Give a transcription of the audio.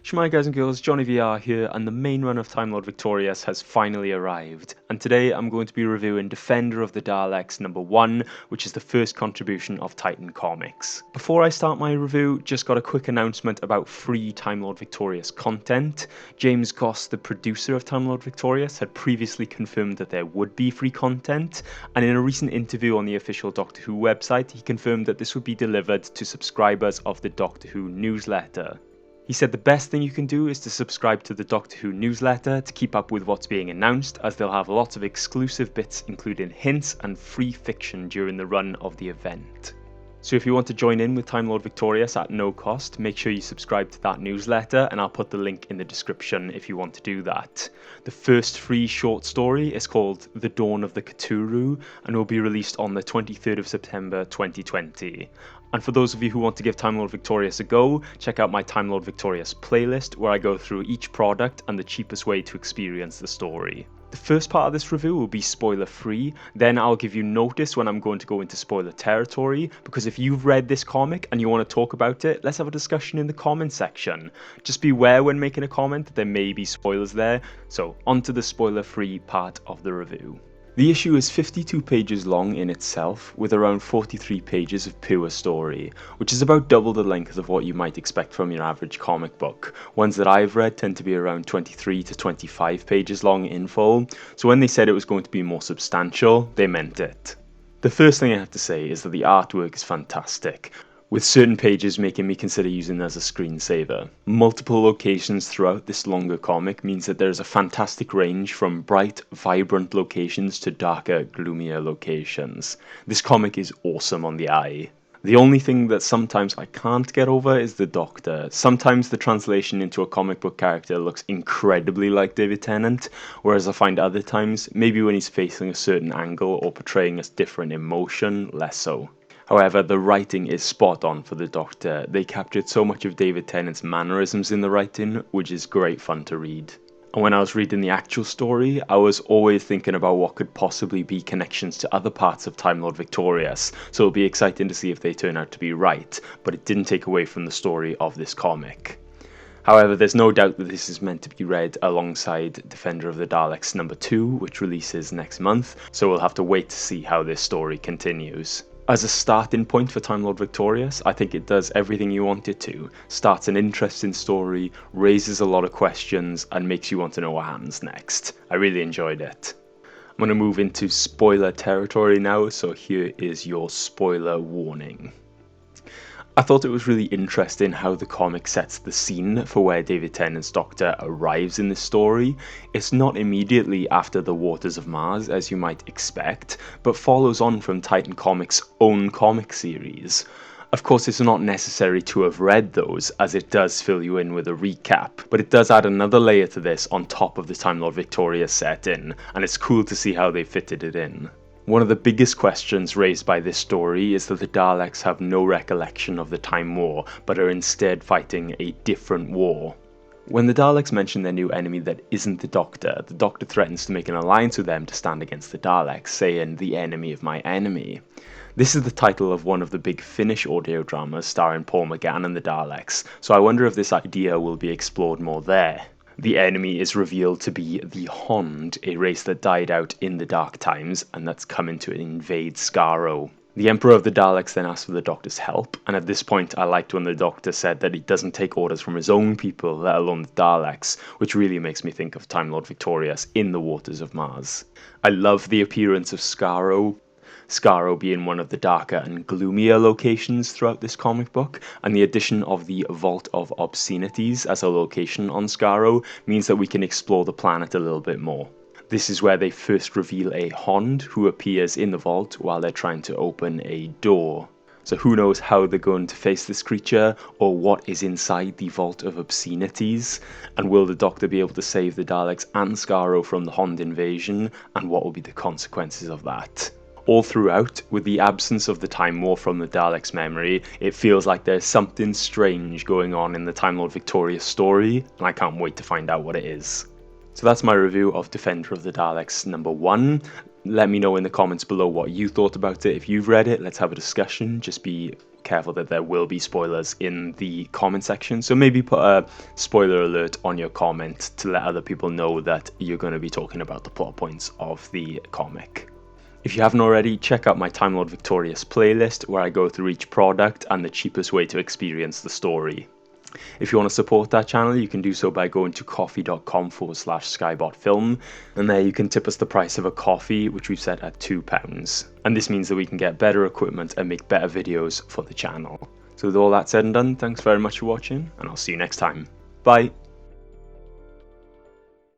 Shemai guys and girls, JonnyVR here, and the main run of Time Lord Victorious has finally arrived. And today I'm going to be reviewing Defender of the Daleks #1, which is the first contribution of Titan Comics. Before I start my review, just got a quick announcement about free Time Lord Victorious content. James Goss, the producer of Time Lord Victorious, had previously confirmed that there would be free content, and in a recent interview on the official Doctor Who website, he confirmed that this would be delivered to subscribers of the Doctor Who newsletter. He said the best thing you can do is to subscribe to the Doctor Who newsletter to keep up with what's being announced, as they'll have lots of exclusive bits including hints and free fiction during the run of the event. So if you want to join in with Time Lord Victorious at no cost, make sure you subscribe to that newsletter, and I'll put the link in the description if you want to do that. The first free short story is called The Dawn of the Cthulhu and will be released on the 23rd of September 2020. And for those of you who want to give Time Lord Victorious a go, check out my Time Lord Victorious playlist where I go through each product and the cheapest way to experience the story. The first part of this review will be spoiler free, then I'll give you notice when I'm going to go into spoiler territory, because if you've read this comic and you want to talk about it, let's have a discussion in the comment section. Just beware when making a comment that there may be spoilers there, so onto the spoiler free part of the review. The issue is 52 pages long in itself, with around 43 pages of pure story, which is about double the length of what you might expect from your average comic book. Ones that I've read tend to be around 23 to 25 pages long in full, so when they said it was going to be more substantial, they meant it. The first thing I have to say is that the artwork is fantastic, with certain pages making me consider using it as a screensaver. Multiple locations throughout this longer comic means that there's a fantastic range from bright, vibrant locations to darker, gloomier locations. This comic is awesome on the eye. The only thing that sometimes I can't get over is the Doctor. Sometimes the translation into a comic book character looks incredibly like David Tennant, whereas I find other times, maybe when he's facing a certain angle or portraying a different emotion, less so. However, the writing is spot on for the Doctor. They captured so much of David Tennant's mannerisms in the writing, which is great fun to read. And when I was reading the actual story, I was always thinking about what could possibly be connections to other parts of Time Lord Victorious, so it'll be exciting to see if they turn out to be right, but it didn't take away from the story of this comic. However, there's no doubt that this is meant to be read alongside Defender of the Daleks #2, which releases next month, so we'll have to wait to see how this story continues. As a starting point for Time Lord Victorious, I think it does everything you want it to. Starts an interesting story, raises a lot of questions, and makes you want to know what happens next. I really enjoyed it. I'm going to move into spoiler territory now, so here is your spoiler warning. I thought it was really interesting how the comic sets the scene for where David Tennant's Doctor arrives in the story. It's not immediately after the Waters of Mars, as you might expect, but follows on from Titan Comics' own comic series. Of course, it's not necessary to have read those, as it does fill you in with a recap, but it does add another layer to this on top of the Time Lord Victorious setting, and it's cool to see how they fitted it in. One of the biggest questions raised by this story is that the Daleks have no recollection of the Time War, but are instead fighting a different war. When the Daleks mention their new enemy that isn't the Doctor threatens to make an alliance with them to stand against the Daleks, saying, "the enemy of my enemy." This is the title of one of the big Finnish audio dramas starring Paul McGann and the Daleks, so I wonder if this idea will be explored more there. The enemy is revealed to be the Hond, a race that died out in the Dark Times and that's coming to invade Skaro. The Emperor of the Daleks then asks for the Doctor's help, and at this point I liked when the Doctor said that he doesn't take orders from his own people, let alone the Daleks, which really makes me think of Time Lord Victorious in the Waters of Mars. I love the appearance of Skaro being one of the darker and gloomier locations throughout this comic book, and the addition of the Vault of Obscenities as a location on Skaro means that we can explore the planet a little bit more. This is where they first reveal a Hond who appears in the vault while they're trying to open a door. So who knows how they're going to face this creature, or what is inside the Vault of Obscenities, and will the Doctor be able to save the Daleks and Skaro from the Hond invasion, and what will be the consequences of that? All throughout, with the absence of the Time War from the Daleks' memory, it feels like there's something strange going on in the Time Lord Victorious story, and I can't wait to find out what it is. So that's my review of Defender of the Daleks #1. Let me know in the comments below what you thought about it. If you've read it, let's have a discussion. Just be careful that there will be spoilers in the comment section. So maybe put a spoiler alert on your comment to let other people know that you're going to be talking about the plot points of the comic. If you haven't already, check out my Time Lord Victorious playlist where I go through each product and the cheapest way to experience the story. If you want to support that channel, you can do so by going to coffee.com/skybotfilm, and there you can tip us the price of a coffee, which we've set at £2. And this means that we can get better equipment and make better videos for the channel. So with all that said and done, thanks very much for watching, and I'll see you next time. Bye!